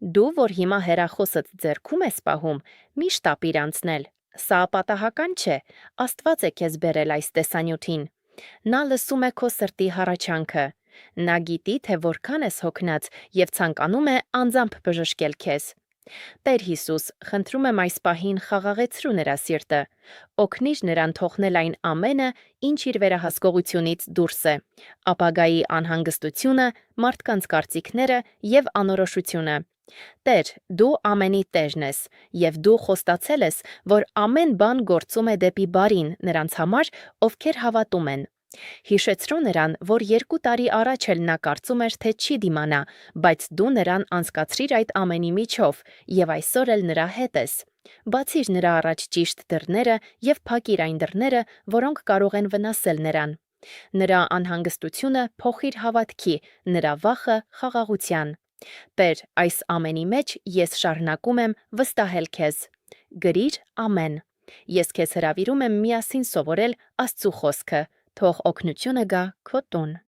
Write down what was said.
Դու, որ հիմա հեռախոսդ ձեռքում ես պահում, միշտ ապիր անցնել։ Սա պատահական չէ, Աստված է քեզ բերել այս տեսանյութին։ Նա լսում է քո սրտի հառաչանքը։ Նա գիտի, թե որքան ես հոգնած և ցանկանում է անձամբ բժշկել քեզ։ Տեր Հիսուս, խնդրում եմ այս պահին խաղաղեցրու նրա սիրտը, օգնիր նրան թողնել այն ամենը, ինչ իր վերահսկողությունից դուրս է, ապագայի անհանգստությունը, մարդկանց կարծիքները և անորոշությունը։ Տեր, դու ամենի տերն ես, և դու խոստացել ես, որ ամեն բան գործում է դեպի բարին նրանց համար, ովքեր հավատում են։ Հիշեցրու նրան, որ 2 տարի առաջ էլ նա կարծում էր, թե չի դիմանա, բայց դու նրան անցկացրիր այդ ամենի միջով և այսօր էլ նրա հետ ես։ Բացիր նրա առաջ ճիշտ դռները և փակիր այն դռները, որոնք կարող են վնասել նրան։ Նրա անհանգստությունը փոխիր հավատքի, նրա վախը խաղաղության։ Տեր, այս ամենի մեջ ես շարունակում եմ վստահել քեզ։ Գրիր ամեն։ Ես քեզ հրավիրում եմ միասին սովորել Աստծու խոսքը։ Թող օգնությունը գա քո տուն։